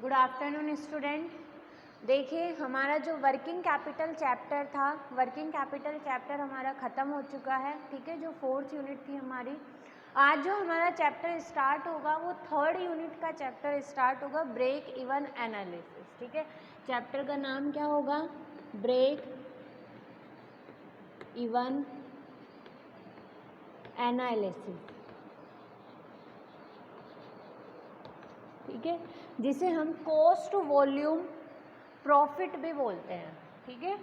Good afternoon student. देखिए हमारा जो वर्किंग कैपिटल चैप्टर था, वर्किंग कैपिटल चैप्टर हमारा ख़त्म हो चुका है। ठीक है, जो 4th यूनिट थी हमारी। आज जो हमारा चैप्टर स्टार्ट होगा वो 3rd यूनिट का चैप्टर स्टार्ट होगा, ब्रेक इवन एनालिसिस। ठीक है, चैप्टर का नाम क्या होगा? Break even analysis. ठीक है, जिसे हम कॉस्ट वॉल्यूम प्रॉफिट भी बोलते हैं। ठीक है,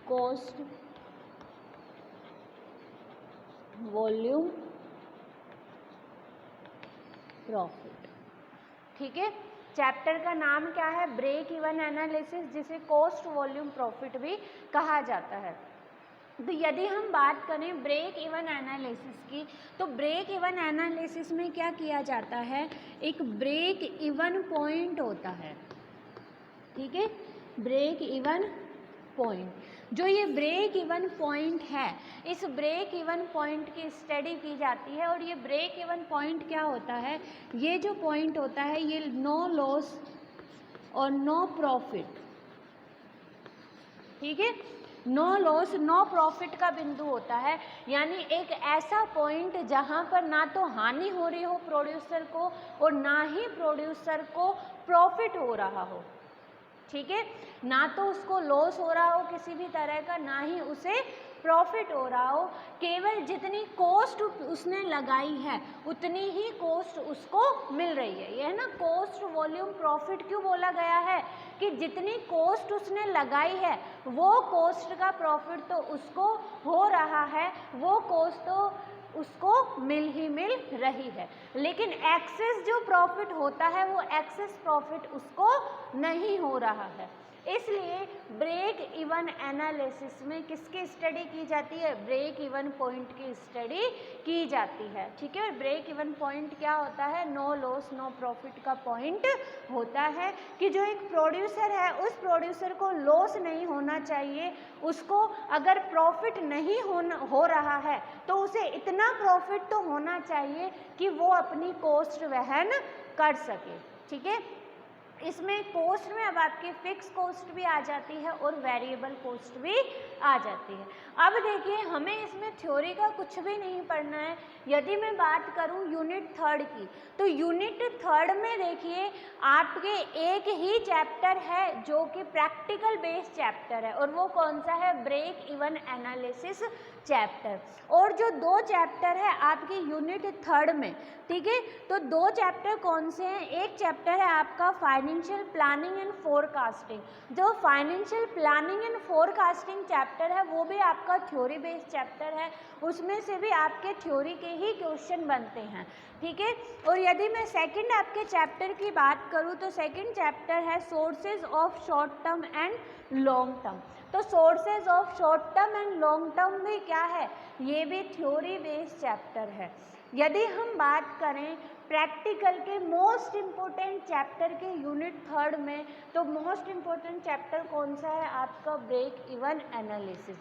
कॉस्ट वॉल्यूम प्रॉफिट। ठीक है, चैप्टर का नाम क्या है? ब्रेक इवन एनालिसिस, जिसे कॉस्ट वॉल्यूम प्रॉफिट भी कहा जाता है। तो यदि हम बात करें ब्रेक इवन एनालिसिस की, तो ब्रेक इवन एनालिसिस में क्या किया जाता है? एक ब्रेक इवन पॉइंट होता है। ठीक है, ब्रेक इवन पॉइंट। जो ये ब्रेक इवन पॉइंट है, इस ब्रेक इवन पॉइंट की स्टडी की जाती है। और ये ब्रेक इवन पॉइंट क्या होता है? ये जो पॉइंट होता है ये नो लॉस और नो प्रॉफिट। ठीक है, नो लॉस नो प्रॉफिट का बिंदु होता है। यानी एक ऐसा पॉइंट जहां पर ना तो हानि हो रही हो प्रोड्यूसर को और ना ही प्रोड्यूसर को प्रॉफिट हो रहा हो। ठीक है, ना तो उसको लॉस हो रहा हो किसी भी तरह का, ना ही उसे प्रॉफिट हो रहा हो। केवल जितनी कॉस्ट उसने लगाई है उतनी ही कॉस्ट उसको मिल रही है। ये है ना कॉस्ट वॉल्यूम प्रॉफिट। क्यों बोला गया है कि जितनी कॉस्ट उसने लगाई है वो कॉस्ट का प्रॉफिट तो उसको हो रहा है, वो कॉस्ट तो उसको मिल रही है, लेकिन एक्सेस जो प्रॉफिट होता है वो एक्सेस प्रॉफिट उसको नहीं हो रहा है। इसलिए ब्रेक इवन एनालिसिस में किसकी स्टडी की जाती है? ब्रेक इवन पॉइंट की स्टडी की जाती है। ठीक है, ब्रेक इवन पॉइंट क्या होता है? नो लॉस नो प्रॉफिट का पॉइंट होता है कि जो एक प्रोड्यूसर है उस प्रोड्यूसर को लॉस नहीं होना चाहिए। उसको अगर प्रॉफिट नहीं हो रहा है तो उसे इतना प्रॉफिट तो होना चाहिए कि वो अपनी कॉस्ट वहन कर सके। ठीक है, इसमें कॉस्ट में अब आपकी फिक्स कॉस्ट भी आ जाती है और वेरिएबल कॉस्ट भी आ जाती है। अब देखिए हमें इसमें थ्योरी का कुछ भी नहीं पढ़ना है। यदि मैं बात करूं यूनिट 3rd की, तो यूनिट 3rd में देखिए आपके एक ही चैप्टर है जो कि प्रैक्टिकल बेस्ड चैप्टर है, और वो कौन सा है? Break even analysis chapter. और जो 2 चैप्टर है आपकी यूनिट 3rd में। ठीक है, तो 2 चैप्टर कौन से हैं? एक चैप्टर है आपका फाइनेंशियल प्लानिंग एंड फोरकास्टिंग। जो financial planning and forecasting chapter है वो भी आपका थ्योरी बेस्ड चैप्टर है, उसमें से भी आपके थ्योरी के ही क्वेश्चन बनते हैं। ठीक है, और यदि मैं सेकंड आपके चैप्टर की बात करूं तो सेकंड चैप्टर है sources of short term and long term. तो sources of short term and long term भी क्या है? ये भी थ्योरी बेस्ड चैप्टर है। यदि हम बात करें प्रैक्टिकल के मोस्ट इम्पोर्टेंट चैप्टर के यूनिट 3rd में, तो मोस्ट इम्पोर्टेंट चैप्टर कौन सा है? आपका ब्रेक इवन एनालिसिस।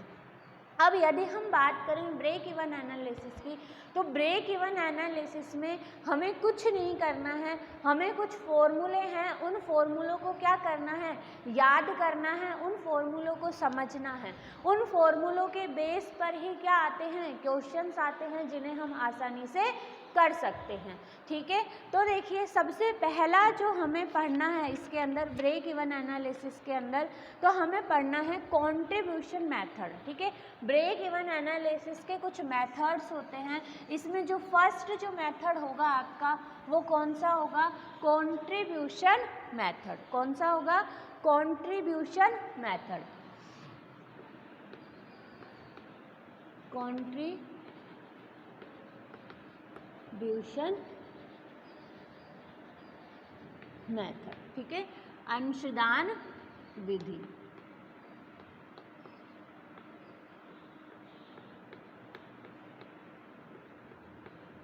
अब यदि हम बात करें ब्रेक इवन एनालिसिस की, तो ब्रेक इवन एनालिसिस में हमें कुछ नहीं करना है। हमें कुछ फॉर्मूले हैं, उन फॉर्मूलों को क्या करना है? याद करना है, उन फॉर्मूलों को समझना है। उन फॉर्मूलों के बेस पर ही क्या आते हैं? क्वेश्चंस आते हैं जिन्हें हम आसानी से कर सकते हैं। ठीक है, तो देखिए सबसे पहला जो हमें पढ़ना है इसके अंदर ब्रेक इवन एनालिसिस के अंदर, तो हमें पढ़ना है कंट्रीब्यूशन मेथड। ठीक है, ब्रेक इवन एनालिसिस के कुछ मेथड्स होते हैं। इसमें जो फर्स्ट जो मेथड होगा आपका वो कौन सा होगा? Contribution method. कौन सा होगा? Contribution method. Contribution method. ठीक है, अंशदान विधि।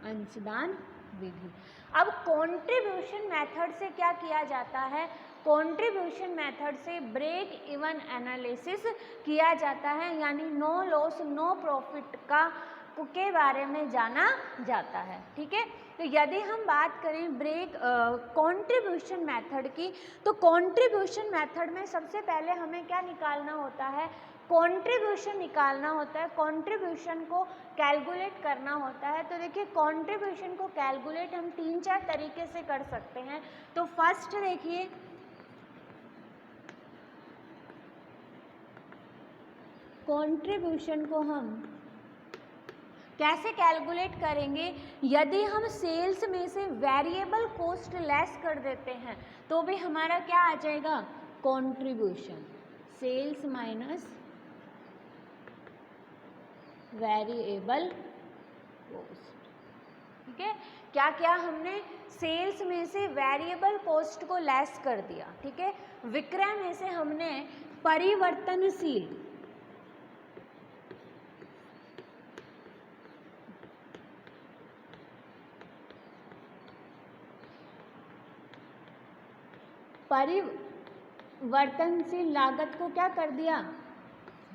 अंशदान विधि। अब कंट्रीब्यूशन मेथड से क्या किया जाता है? कंट्रीब्यूशन मेथड से ब्रेक इवन एनालिसिस किया जाता है, यानी नो लॉस नो प्रॉफिट का के बारे में जाना जाता है। ठीक है, तो यदि हम बात करें ब्रेक कंट्रीब्यूशन मेथड की, तो कंट्रीब्यूशन मेथड में सबसे पहले हमें क्या निकालना होता है, कंट्रीब्यूशन निकालना होता है, कंट्रीब्यूशन को कैलकुलेट करना होता है। तो देखिए कंट्रीब्यूशन को कैलकुलेट हम 3-4 तरीके से कर सकते हैं। तो फर्स्ट देखिए, कंट्रीब्यूशन को हम कैसे कैलकुलेट करेंगे, यदि हम सेल्स में से वेरिएबल कॉस्ट लेस कर देते हैं तो भी हमारा क्या आ जाएगा, contribution, sales minus variable cost. ठीक है, क्या क्या हमने सेल्स में से वेरिएबल कॉस्ट को लेस कर दिया। ठीक है, विक्रय में से हमने परिवर्तनशील लागत को क्या कर दिया,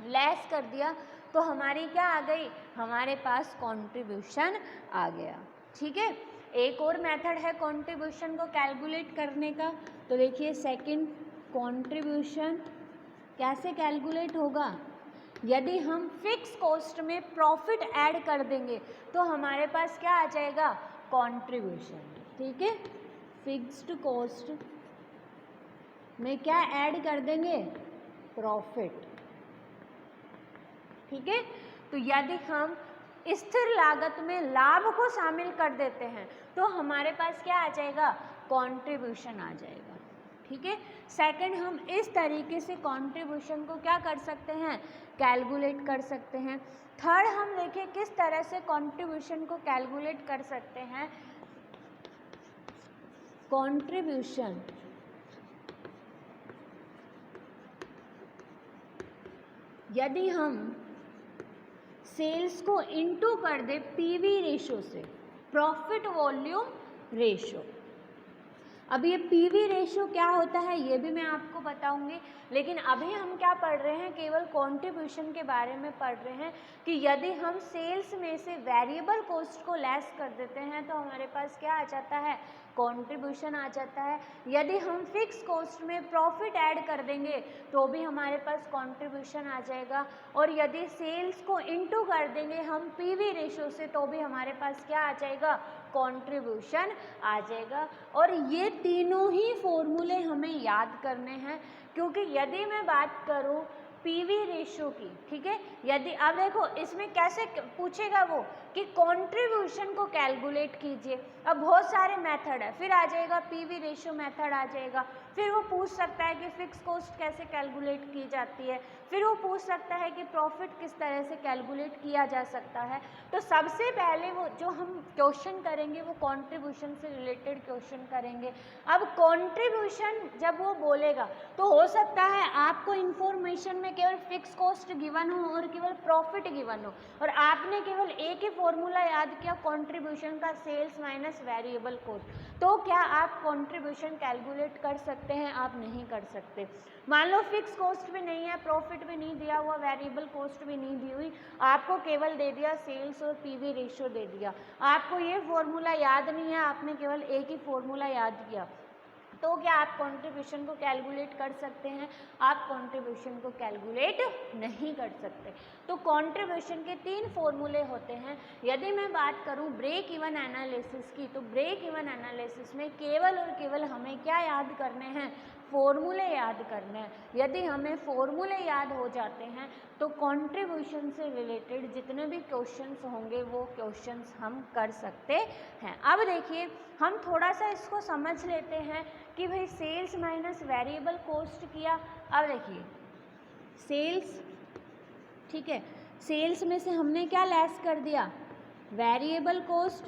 लेस कर दिया, तो हमारी क्या आ गई, हमारे पास कंट्रीब्यूशन आ गया। ठीक है, एक और मेथड है कंट्रीब्यूशन को कैलकुलेट करने का। तो देखिए सेकंड, कंट्रीब्यूशन कैसे कैलकुलेट होगा, यदि हम फिक्स कॉस्ट में प्रॉफिट ऐड कर देंगे तो हमारे पास क्या आ जाएगा, कंट्रीब्यूशन। ठीक है, फिक्स्ड कॉस्ट में क्या ऐड कर देंगे, प्रॉफिट। ठीक है, तो यदि हम स्थिर लागत में लाभ को शामिल कर देते हैं तो हमारे पास क्या आ जाएगा, कंट्रीब्यूशन आ जाएगा। ठीक है, सेकंड, हम इस तरीके से कंट्रीब्यूशन को क्या कर सकते हैं, कैलकुलेट कर सकते हैं। थर्ड, हम देखिए किस तरह से कंट्रीब्यूशन को कैलकुलेट कर सकते हैं। कंट्रीब्यूशन यदि हम सेल्स को इनटू कर दे पीवी रेशो से, प्रॉफिट वॉल्यूम रेशो। अब ये पीवी रेशो क्या होता है ये भी मैं आपको बताऊंगी, लेकिन अभी हम क्या पढ़ रहे हैं, केवल कंट्रीब्यूशन के बारे में पढ़ रहे हैं कि यदि हम सेल्स में से वेरिएबल कॉस्ट को लेस कर देते हैं तो हमारे पास क्या आ जाता है, कंट्रीब्यूशन आ जाता है। यदि हम फिक्स कॉस्ट में प्रॉफिट ऐड कर देंगे तो भी हमारे पास कंट्रीब्यूशन आ जाएगा, और यदि सेल्स को इनटू कर देंगे हम पीवी रेशो से तो भी हमारे पास क्या आ जाएगा, कंट्रीब्यूशन आ जाएगा। और ये तीनों ही फॉर्मूले हमें याद करने हैं, क्योंकि यदि मैं बात करूं पीवी रेशो की, ठीक है, यदि अब देखो इसमें कैसे पूछेगा वो कि कंट्रीब्यूशन को कैलकुलेट कीजिए। अब बहुत सारे मेथड है, फिर आ जाएगा पीवी रेशो मेथड आ जाएगा, फिर वो पूछ सकता है कि फिक्स कॉस्ट कैसे कैलकुलेट की जाती है, फिर वो पूछ सकता है कि प्रॉफिट किस तरह से कैलकुलेट किया जा सकता है। तो सबसे पहले वो जो हम क्वेश्चन करेंगे वो कंट्रीब्यूशन से रिलेटेड क्वेश्चन करेंगे। अब कंट्रीब्यूशन जब वो बोलेगा तो हो सकता है आपको इंफॉर्मेशन में केवल फिक्स कॉस्ट गिवन हो और केवल प्रॉफिट गिवन हो, और आपने केवल एक ही फॉर्मूला याद किया कंट्रीब्यूशन का, सेल्स माइनस वेरिएबल कॉस्ट। तो क्या आप कंट्रीब्यूशन कैलकुलेट कर सकते हैं? आप नहीं कर सकते। मान लो फिक्स कॉस्ट भी नहीं है, प्रॉफिट भी नहीं दिया हुआ, वेरिएबल कॉस्ट भी नहीं दी हुई, आपको केवल दे दिया सेल्स और पीवी रेशियो दे दिया, आपको ये फॉर्मूला याद नहीं है, आपने केवल एक ही फॉर्मूला याद किया, तो क्या आप कंट्रीब्यूशन को कैलकुलेट कर सकते हैं? आप कंट्रीब्यूशन को कैलकुलेट नहीं कर सकते। तो कंट्रीब्यूशन के 3 फॉर्मूले होते हैं। यदि मैं बात करूं ब्रेक इवन एनालिसिस की, तो ब्रेक इवन एनालिसिस में केवल और केवल हमें क्या याद करने हैं? फॉर्मूले याद करने हैं। यदि हमें फॉर्मूले याद हो जाते हैं तो कंट्रीब्यूशन से रिलेटेड जितने भी क्वेश्चंस होंगे वो क्वेश्चंस हम कर सकते हैं। अब देखिए हम थोड़ा सा इसको समझ लेते हैं कि भाई सेल्स माइनस वेरिएबल कॉस्ट किया। अब देखिए सेल्स, ठीक है, सेल्स में से हमने क्या लेस कर दिया? Variable cost,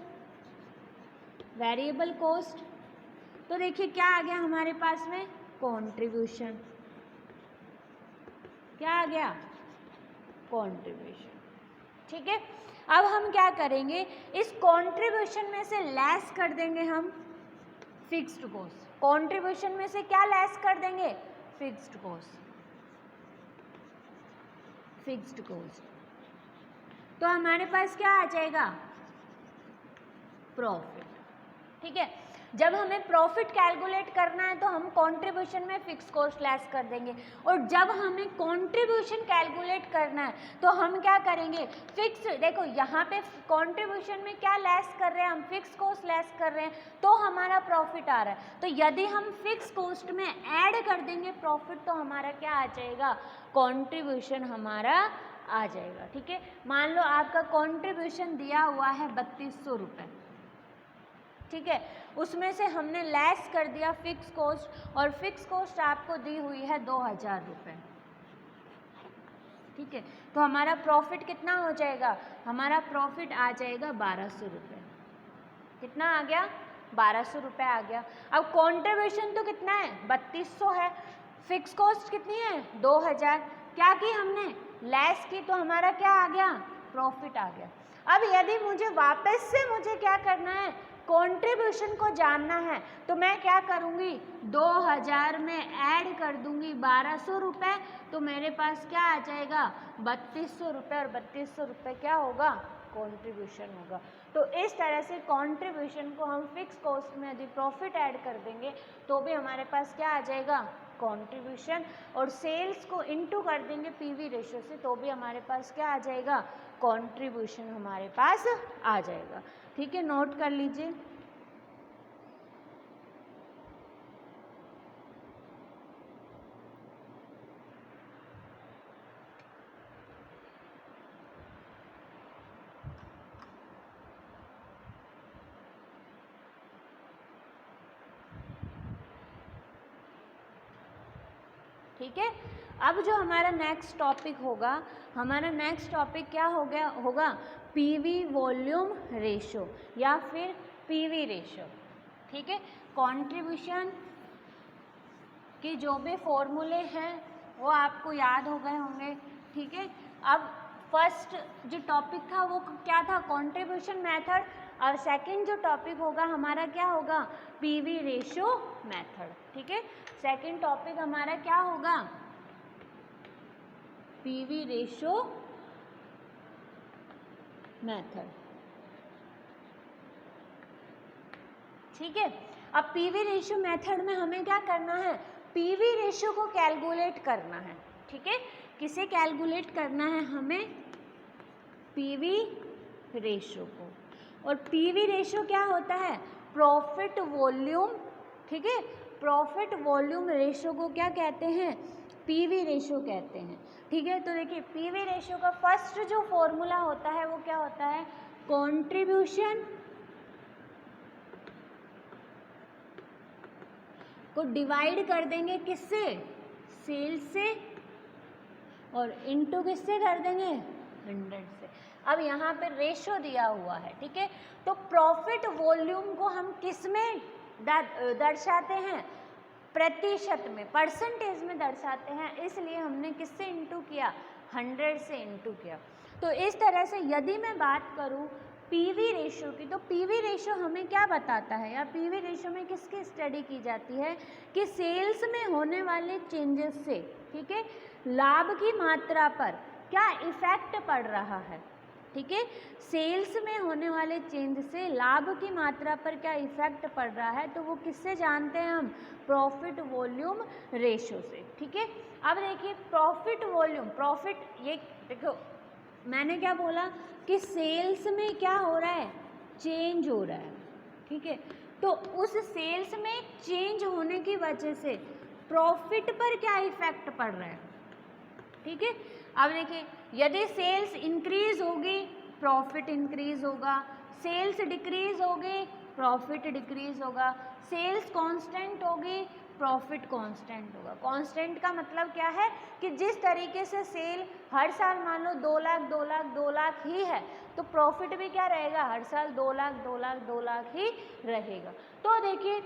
variable cost. तो देखिए क्या आ गया हमारे पास में? कंट्रीब्यूशन। क्या आ गया? कंट्रीब्यूशन। ठीक है, अब हम क्या करेंगे, इस कंट्रीब्यूशन में से लेस कर देंगे हम फिक्स्ड कॉस्ट। कंट्रीब्यूशन में से क्या लेस कर देंगे? Fixed cost, fixed cost. तो हमारे पास क्या आ जाएगा, प्रॉफिट। ठीक है, जब हमें प्रॉफिट कैलकुलेट करना है तो हम कंट्रीब्यूशन में फिक्स कॉस्ट लेस कर देंगे, और जब हमें कंट्रीब्यूशन कैलकुलेट करना है तो हम क्या करेंगे, फिक्स, देखो यहाँ पे कंट्रीब्यूशन में क्या लेस कर रहे हैं हम, फिक्स कॉस्ट लेस कर रहे हैं, तो हमारा प्रॉफिट आ रहा है। तो यदि हम फिक्स कॉस्ट में ऐड कर देंगे प्रॉफिट तो हमारा क्या आ जाएगा, कंट्रीब्यूशन हमारा आ जाएगा। ठीक है, मान लो आपका कंट्रीब्यूशन दिया हुआ है 3200 रुपये, ठीक है, उसमें से हमने लेस कर दिया फिक्स कॉस्ट, और फिक्स कॉस्ट आपको दी हुई है 2000 रुपये। ठीक है, तो हमारा प्रॉफिट कितना हो जाएगा, हमारा प्रॉफिट आ जाएगा 1200 रुपये। कितना आ गया, 1200 रुपये आ गया। अब कंट्रीब्यूशन तो कितना है, 3200 है, फिक्स कॉस्ट कितनी है, 2000, क्या की हमने, लेस की, तो हमारा क्या आ गया, प्रॉफिट आ गया। अब यदि मुझे वापस से मुझे क्या करना है, कंट्रीब्यूशन को जानना है, तो मैं क्या करूँगी, 2000 में ऐड कर दूंगी 1200 रुपये, तो मेरे पास क्या आ जाएगा, 3200 रुपये, और 3200 रुपये क्या होगा, कंट्रीब्यूशन होगा। तो इस तरह से कंट्रीब्यूशन को हम फिक्स कॉस्ट में यदि प्रॉफिट ऐड कर देंगे तो भी हमारे पास क्या आ जाएगा, कंट्रीब्यूशन, और सेल्स को इनटू कर देंगे पीवी रेशियो से तो भी हमारे पास क्या आ जाएगा, कंट्रीब्यूशन हमारे पास आ जाएगा। ठीक है, नोट कर लीजिए। ठीक है, अब जो हमारा नेक्स्ट टॉपिक होगा, हमारा नेक्स्ट टॉपिक क्या हो गया होगा, पीवी वॉल्यूम रेशो या फिर पीवी रेशो। ठीक है, कंट्रीब्यूशन के जो भी फॉर्मूले हैं वो आपको याद हो गए होंगे। ठीक है, अब फर्स्ट जो टॉपिक था वो क्या था, कंट्रीब्यूशन मेथड, और सेकंड जो टॉपिक होगा हमारा क्या होगा, पीवी रेशो मेथड। ठीक है, सेकंड टॉपिक हमारा क्या होगा, पीवी रेशो मेथड। ठीक है, अब पीवी रेशो मेथड में हमें क्या करना है, पीवी रेशो को कैलकुलेट करना है। ठीक है, किसे कैलकुलेट करना है, हमें पीवी रेशो को, और पीवी रेशो क्या होता है, प्रॉफिट वॉल्यूम। ठीक है, प्रॉफिट वॉल्यूम रेशो को क्या कहते हैं, पीवी रेशो कहते हैं। ठीक है, तो देखिए पीवी रेशो का फर्स्ट जो फॉर्मूला होता है वो क्या होता है, कंट्रीब्यूशन को डिवाइड कर देंगे किससे, सेल्स से, और इनटू किससे कर देंगे, 100 से। अब यहाँ पे रेशो दिया हुआ है। ठीक है, तो प्रॉफिट वॉल्यूम को हम किस में दर्शाते हैं, प्रतिशत में, परसेंटेज में दर्शाते हैं, इसलिए हमने किससे इनटू किया, 100 से इनटू किया। तो इस तरह से यदि मैं बात करूँ पीवी रेशो की, तो पीवी रेशो हमें क्या बताता है, या पीवी रेशो में किसकी स्टडी की जाती है कि सेल्स में होने वाले चेंजेस से, ठीक है, लाभ की मात्रा पर क्या इफेक्ट पड़ रहा है। ठीक है, सेल्स में होने वाले चेंज से लाभ की मात्रा पर क्या इफेक्ट पड़ रहा है, तो वो किससे जानते हैं हम, प्रॉफिट वॉल्यूम रेशो से। ठीक है, अब देखिए प्रॉफिट वॉल्यूम, प्रॉफिट, ये देखो मैंने क्या बोला कि सेल्स में क्या हो रहा है, चेंज हो रहा है। ठीक है, तो उस सेल्स में चेंज होने की वजह से प्रॉफिट पर क्या इफेक्ट पड़ रहा है। ठीक है, अब देखिए यदि सेल्स इंक्रीज होगी प्रॉफिट इंक्रीज होगा, सेल्स डिक्रीज होगी प्रॉफिट डिक्रीज होगा, सेल्स कांस्टेंट होगी प्रॉफिट कांस्टेंट होगा। कांस्टेंट का मतलब क्या है कि जिस तरीके से सेल हर साल मान लो 2 लाख 2 लाख 2 लाख ही है, तो प्रॉफिट भी क्या रहेगा, हर साल 2 लाख 2 लाख 2 लाख ही रहेगा। तो देखिए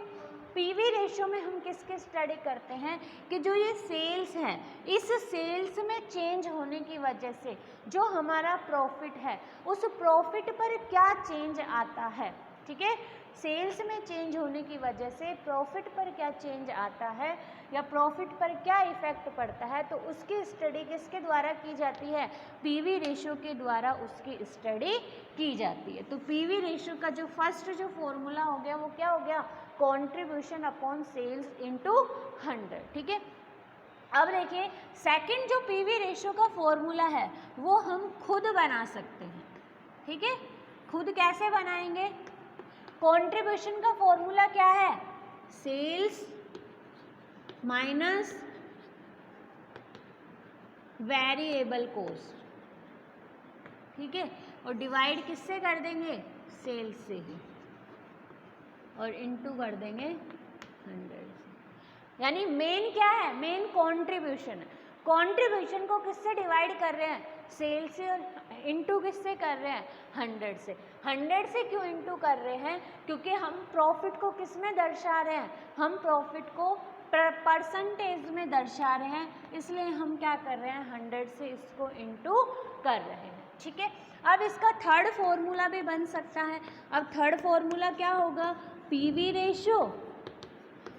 पीवी रेशो में हम किसके स्टडी करते हैं कि जो ये सेल्स हैं, इस सेल्स में चेंज होने की वजह से जो हमारा प्रॉफिट है उस प्रॉफिट पर क्या चेंज आता है। ठीक है, सेल्स में चेंज होने की वजह से प्रॉफिट पर क्या चेंज आता है या प्रॉफिट पर क्या इफेक्ट पड़ता है, तो उसकी स्टडी किसके द्वारा की जाती है, पीवी रेशियो के द्वारा उसकी स्टडी की जाती है। तो पीवी रेशियो का जो फर्स्ट जो फॉर्मूला हो गया वो क्या हो गया, कंट्रीब्यूशन अपॉन सेल्स इनटू 100। ठीक है, अब देखिए सेकंड जो पीवी रेशियो का फॉर्मूला है वो हम खुद बना सकते हैं। ठीक है, खुद कैसे बनाएंगे, कंट्रीब्यूशन का फॉर्मूला क्या है, सेल्स माइनस वेरिएबल कॉस्ट। ठीक है, और डिवाइड किससे कर देंगे, सेल्स से ही, और इनटू कर देंगे 100 से। यानी मेन क्या है, मेन कंट्रीब्यूशन है। कंट्रीब्यूशन को किससे डिवाइड कर रहे हैं, सेल्स से, और इनटू किससे कर रहे हैं, 100 से। 100 से क्यों इनटू कर रहे हैं, क्योंकि हम प्रॉफिट को किस में दर्शा रहे हैं, हम प्रॉफिट को परसेंटेज में दर्शा रहे हैं, इसलिए हम क्या कर रहे हैं, 100 से इसको इनटू कर रहे हैं। ठीक है, अब इसका थर्ड फॉर्मूला भी बन सकता है। अब थर्ड फॉर्मूला क्या होगा, PV ratio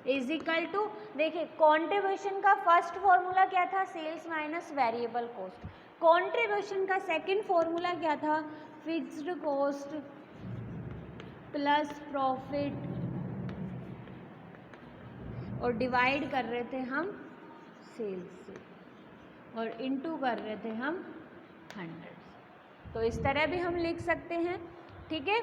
is equal to, देखिए कंट्रीब्यूशन का फर्स्ट फॉर्मूला क्या था, sales minus variable cost. Contribution का सेकंड फॉर्मूला क्या था, फिक्स्ड कॉस्ट प्लस प्रॉफिट, और डिवाइड कर रहे थे हम सेल्स से, और इनटू कर रहे थे हम 100 से। तो इस तरह भी हम लिख सकते हैं। ठीक है,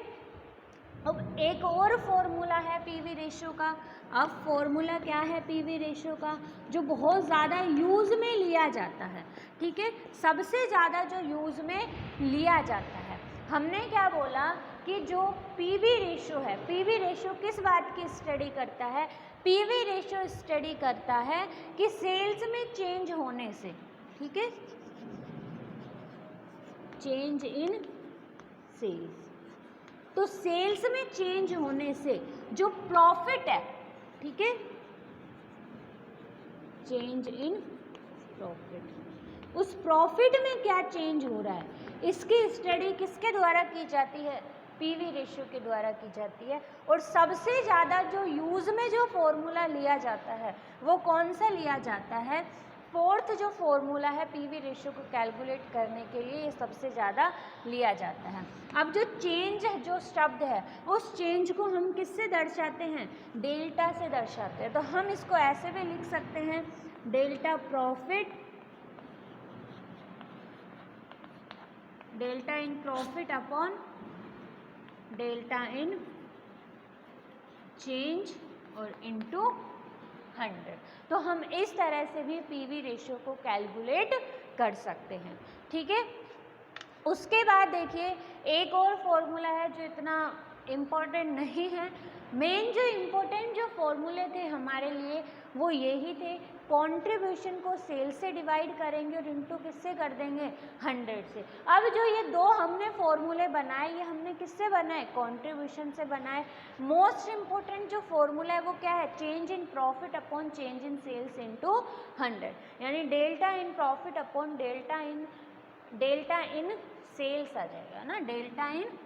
अब एक और फॉर्मूला है पीवी रेशियो का। अब फॉर्मूला क्या है पीवी रेशियो का, जो बहुत ज़्यादा यूज़ में लिया जाता है। ठीक है, सबसे ज़्यादा जो यूज़ में लिया जाता है, हमने क्या बोला कि जो पीवी रेशियो है, पीवी रेशियो किस बात की स्टडी करता है, पीवी रेशियो स्टडी करता है कि सेल्स में चेंज होने से, ठीक है, चेंज इन सेल्स, तो सेल्स में चेंज होने से जो प्रॉफिट है, ठीक है, चेंज इन प्रॉफिट, उस प्रॉफिट में क्या चेंज हो रहा है, इसकी स्टडी किसके द्वारा की जाती है, पीवी रेशियो के द्वारा की जाती है। और सबसे ज़्यादा जो यूज़ में जो फॉर्मूला लिया जाता है वो कौन सा लिया जाता है, फोर्थ जो फॉर्मूला है पीवी रेशियो को कैलकुलेट करने के लिए ये सबसे ज़्यादा लिया जाता है। अब जो चेंज है, जो शब्द है, उस चेंज को हम किससे दर्शाते हैं, डेल्टा से दर्शाते हैं। तो हम इसको ऐसे भी लिख सकते हैं, delta profit, delta in profit upon delta in change और इनटू 100। तो हम इस तरह से भी पीवी रेशियो को कैलकुलेट कर सकते हैं। ठीक है, उसके बाद देखिए एक और फॉर्मूला है जो इतना इम्पोर्टेंट नहीं है। मेन जो इम्पोर्टेंट जो फॉर्मूले थे हमारे लिए वो यही थे, कंट्रीब्यूशन को सेल से डिवाइड करेंगे और इनटू किससे कर देंगे, 100 से। अब जो ये दो हमने फॉर्मूले बनाए, ये हमने किससे बनाए, कंट्रीब्यूशन से बनाए। मोस्ट इम्पोर्टेंट जो फॉर्मूला है वो क्या है, change in profit upon change in sales into 100, यानी delta in profit upon delta in sales आ जाएगा ना, डेल्टा इन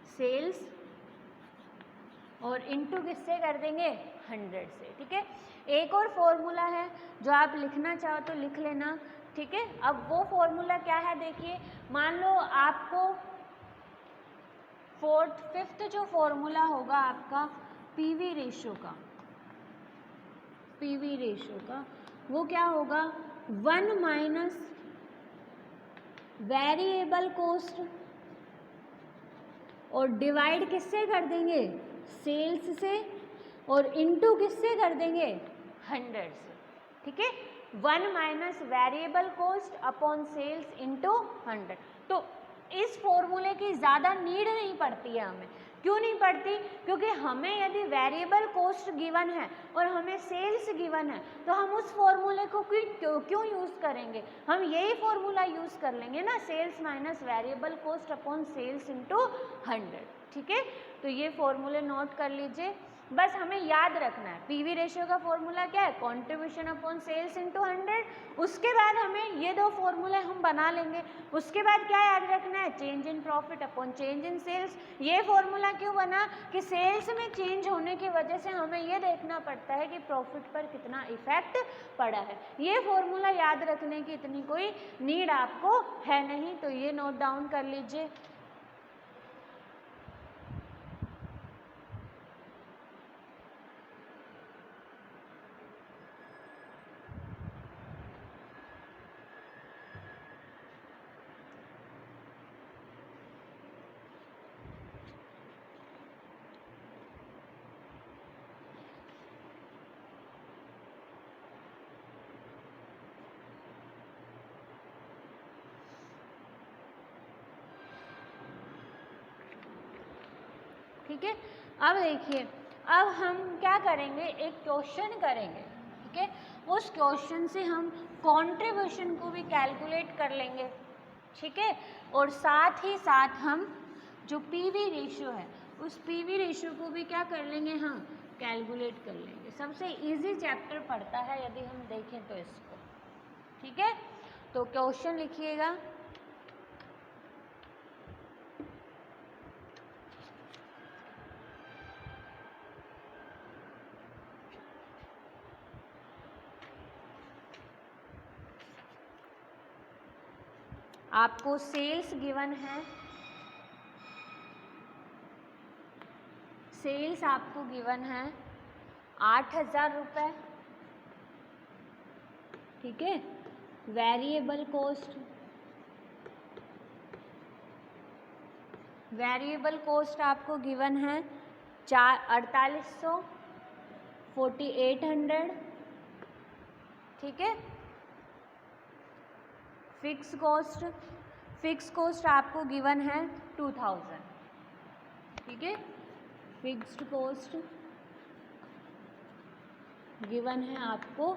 सेल्स और इनटू किससे कर देंगे, 100 से। ठीक है, एक और फॉर्मूला है जो आप लिखना चाहो तो लिख लेना। ठीक है, अब वो फॉर्मूला क्या है, देखिए मान लो आपको फिफ्थ जो फॉर्मूला होगा आपका पीवी रेशियो का, पीवी रेशियो का वो क्या होगा, 1 माइनस वेरिएबल कॉस्ट और डिवाइड किससे कर देंगे, सेल्स से, और इनटू किससे कर देंगे, 100 से। ठीक है, 1 minus variable cost upon sales into 100। तो इस फॉर्मूले की ज़्यादा नीड नहीं पड़ती है हमें। क्यों नहीं पड़ती, क्योंकि हमें यदि वेरिएबल कॉस्ट गिवन है और हमें सेल्स गिवन है तो हम उस फॉर्मूले को क्यों यूज़ करेंगे, हम यही फॉर्मूला यूज़ कर लेंगे ना, sales minus variable cost upon sales into 100। ठीक है, तो ये फॉर्मूले नोट कर लीजिए। बस हमें याद रखना है पीवी रेशियो का फॉर्मूला क्या है, कंट्रीब्यूशन अपॉन सेल्स इनटू 100। उसके बाद हमें ये दो फॉर्मूले हम बना लेंगे। उसके बाद क्या याद रखना है, change in profit upon change in sales. ये फॉर्मूला क्यों बना कि सेल्स में चेंज होने की वजह से हमें ये देखना पड़ता है कि प्रॉफिट पर कितना इफेक्ट पड़ा है। ये फॉर्मूला याद रखने की इतनी कोई नीड आपको है नहीं, तो ये नोट डाउन कर लीजिए। ठीक है, अब देखिए, अब हम क्या करेंगे, एक क्वेश्चन करेंगे। ठीक है, उस क्वेश्चन से हम कंट्रीब्यूशन को भी कैलकुलेट कर लेंगे। ठीक है, और साथ ही साथ हम जो पीवी रेशियो है उस पीवी रेशियो को भी क्या कर लेंगे, हम कैलकुलेट कर लेंगे। सबसे इजी चैप्टर पड़ता है यदि हम देखें तो इसको। ठीक है, तो क्वेश्चन लिखिएगा। आपको सेल्स गिवन है, सेल्स आपको गिवन है 8,000 रुपये। ठीक है, वेरिएबल कोस्ट, वेरिएबल कोस्ट आपको गिवन है 4800, 4800। ठीक है, फिक्स कोस्ट, फिक्स कोस्ट आपको गिवन है 2000। ठीक है, फिक्स्ड कोस्ट गिवन है आपको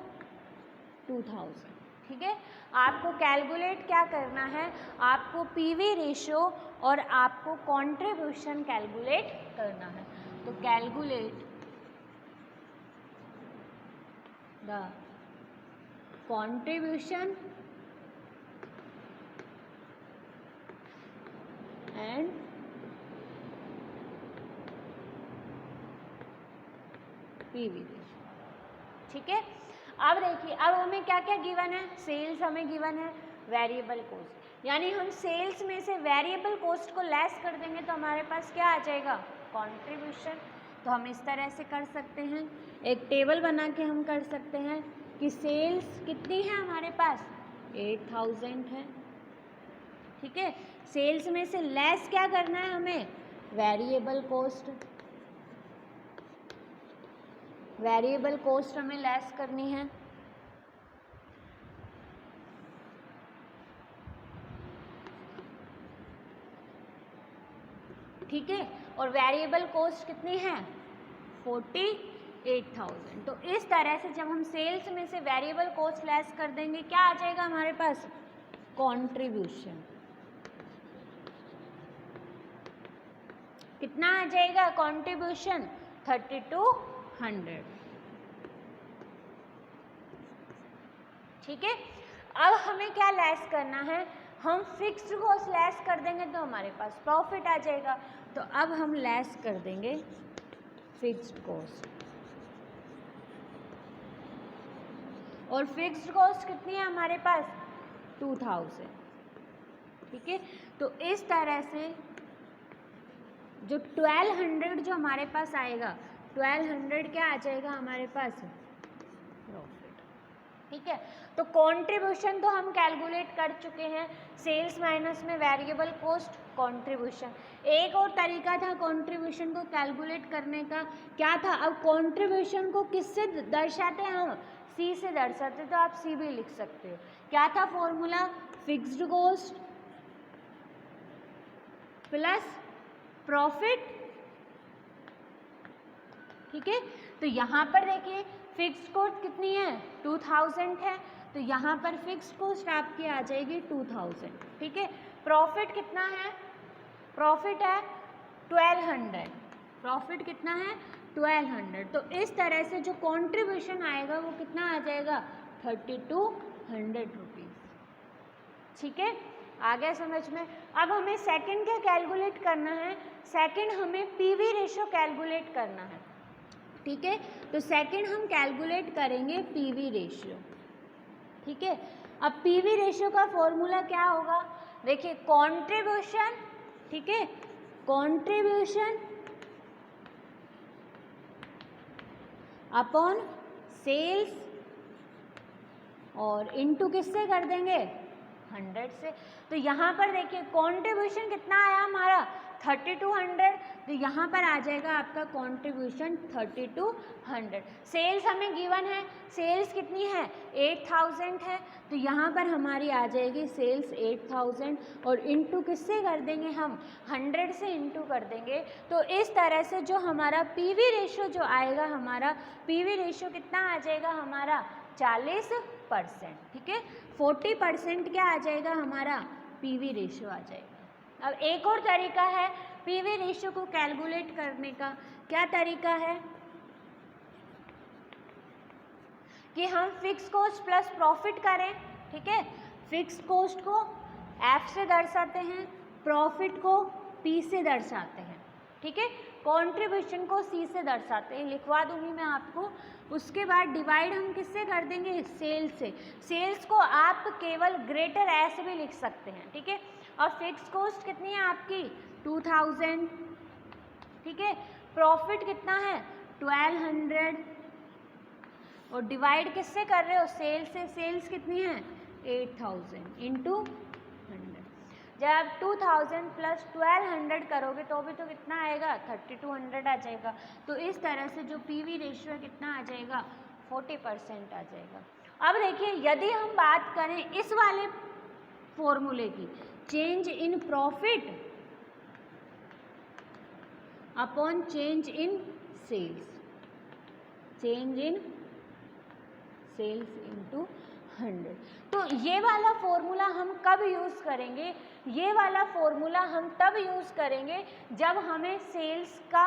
2000। ठीक है, आपको कैलकुलेट क्या करना है, आपको पीवी रेशियो और आपको कंट्रीब्यूशन कैलकुलेट करना है। तो calculate the contribution and PV ratio. ठीक है, अब देखिए, अब हमें क्या क्या गिवन है, सेल्स हमें गिवन है, वेरिएबल कोस्ट, यानी हम सेल्स में से वेरिएबल कोस्ट को लेस कर देंगे तो हमारे पास क्या आ जाएगा, कंट्रीब्यूशन। तो हम इस तरह से कर सकते हैं, एक टेबल बना के हम कर सकते हैं कि सेल्स कितनी है हमारे पास, 8000 है। ठीक है, सेल्स में से लेस क्या करना है हमें, वेरिएबल कोस्ट, वेरिएबल कोस्ट हमें लेस करनी है। ठीक है, और वेरिएबल कोस्ट कितनी है, 48,000। तो इस तरह से जब हम सेल्स में से वेरिएबल कोस्ट लेस कर देंगे क्या आ जाएगा हमारे पास, कंट्रीब्यूशन। कितना आ जाएगा कंट्रीब्यूशन, 3200। ठीक है, अब हमें क्या लेस करना है, हम फिक्स्ड कॉस्ट लेस कर देंगे तो हमारे पास प्रॉफिट आ जाएगा। तो अब हम लेस कर देंगे फिक्स्ड कॉस्ट, और फिक्स्ड कॉस्ट कितनी है हमारे पास, 2000। ठीक है, तो इस तरह से जो 1200 जो हमारे पास आएगा, 1200 क्या आ जाएगा हमारे पास, प्रॉफिट। ठीक है, तो कंट्रीब्यूशन तो हम कैलकुलेट कर चुके हैं, सेल्स माइनस में वेरिएबल कोस्ट, कंट्रीब्यूशन। एक और तरीका था कंट्रीब्यूशन को कैलकुलेट करने का, क्या था, अब कंट्रीब्यूशन को किससे दर्शाते हैं हम, सी से दर्शाते, तो आप सी भी लिख सकते हो। क्या था formula, fixed cost plus profit. ठीक है, तो यहाँ पर देखिए फिक्स्ड कॉस्ट कितनी है, 2000 है, तो यहाँ पर फिक्स्ड कॉस्ट आपकी आ जाएगी 2000। ठीक है, प्रॉफिट कितना है, प्रॉफिट है 1200, प्रॉफिट कितना है 1200। तो इस तरह से जो कंट्रीब्यूशन आएगा वो कितना आ जाएगा 3200 रुपीज़। ठीक है, आ गया समझ में। अब हमें सेकंड क्या कैलकुलेट करना है, सेकंड हमें पीवी रेशो कैलकुलेट करना है। ठीक है, तो सेकंड हम कैलकुलेट करेंगे पीवी रेशियो। ठीक है, अब पीवी रेशियो का फॉर्मूला क्या होगा, देखिए कंट्रीब्यूशन, ठीक है, कंट्रीब्यूशन अपॉन सेल्स और इनटू किससे कर देंगे 100 से। तो यहाँ पर देखिए कंट्रीब्यूशन कितना आया हमारा 3200, तो यहाँ पर आ जाएगा आपका कंट्रीब्यूशन 3200। सेल्स हमें गिवन है, सेल्स कितनी है 8000 है, तो यहाँ पर हमारी आ जाएगी सेल्स 8000 और इनटू किससे कर देंगे हम 100 से इनटू कर देंगे। तो इस तरह से जो हमारा पीवी रेशियो जो आएगा, हमारा पीवी रेशियो कितना आ जाएगा हमारा 40%। ठीक है, 40% क्या आ जाएगा हमारा पीवी रेशियो आ जाएगा। अब एक और तरीका है पीवी रेशियो को कैलकुलेट करने का, क्या तरीका है कि हम फिक्स कॉस्ट प्लस प्रॉफिट करें। ठीक है, फिक्स कॉस्ट को एफ से दर्शाते हैं, प्रॉफिट को पी से दर्शाते हैं। ठीक है, कंट्रीब्यूशन को सी से दर्शाते हैं, लिखवा दूंगी मैं आपको। उसके बाद डिवाइड हम किससे कर देंगे सेल्स से। सेल्स को आप केवल ग्रेटर एस भी लिख सकते हैं। ठीक है, और फिक्स कॉस्ट कितनी है आपकी 2000। ठीक है, प्रॉफिट कितना है 1200 और डिवाइड किससे कर रहे हो सेल्स से, सेल्स कितनी है 8000 इंटू 100। जब 2000 प्लस 1200 करोगे तो भी तो कितना आएगा 3200 आ जाएगा। तो इस तरह से जो पीवी रेशियो है कितना आ जाएगा 40% आ जाएगा। अब देखिए यदि हम बात करें इस वाले फॉर्मूले की, change in profit upon change in sales, change in sales into 100। तो ये वाला फॉर्मूला हम कब यूज़ करेंगे, ये वाला फॉर्मूला हम तब यूज़ करेंगे जब हमें सेल्स का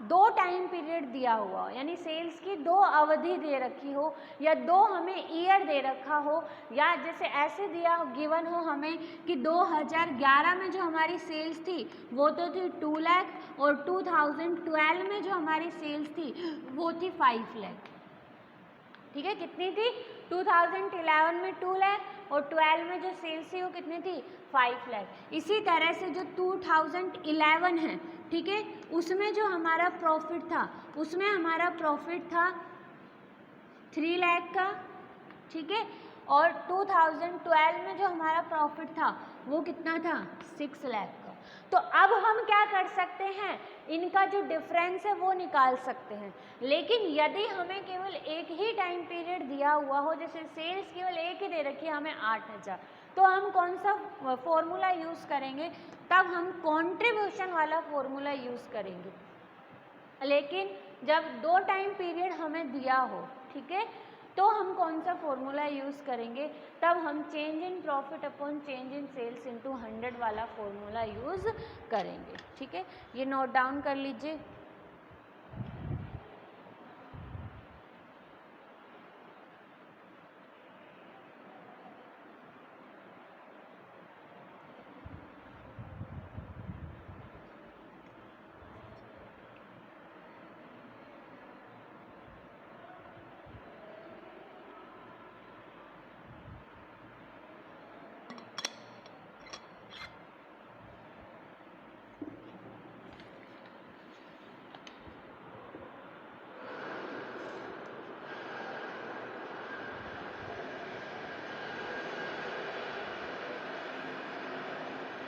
2 टाइम पीरियड दिया हुआ हो, यानी सेल्स की 2 अवधि दे रखी हो या 2 हमें ईयर दे रखा हो, या जैसे ऐसे दिया गिवन हो हमें कि 2011 में जो हमारी सेल्स थी वो तो थी 2 लाख और 2012 में जो हमारी सेल्स थी वो थी 5 लाख। ठीक है, कितनी थी 2011 में 2 लाख और 12 में जो सेल्स थी वो कितनी थी 5 लाख। इसी तरह से जो 2011 है, ठीक है, उसमें जो हमारा प्रॉफिट था, उसमें हमारा प्रॉफिट था 3 लाख का। ठीक है, और 2012 में जो हमारा प्रॉफिट था वो कितना था 6 लाख का। तो अब हम क्या कर सकते हैं, इनका जो डिफरेंस है वो निकाल सकते हैं। लेकिन यदि हमें केवल एक ही टाइम पीरियड दिया हुआ हो, जैसे सेल्स केवल एक ही दे रखी है हमें 8000, तो हम कौन सा फॉर्मूला यूज़ करेंगे, तब हम कंट्रीब्यूशन वाला फॉर्मूला यूज़ करेंगे। लेकिन जब 2 टाइम पीरियड हमें दिया हो, ठीक है, तो हम कौन सा फॉर्मूला यूज़ करेंगे, तब हम change in profit upon change in sales into 100 वाला फॉर्मूला यूज़ करेंगे। ठीक है, ये नोट डाउन कर लीजिए।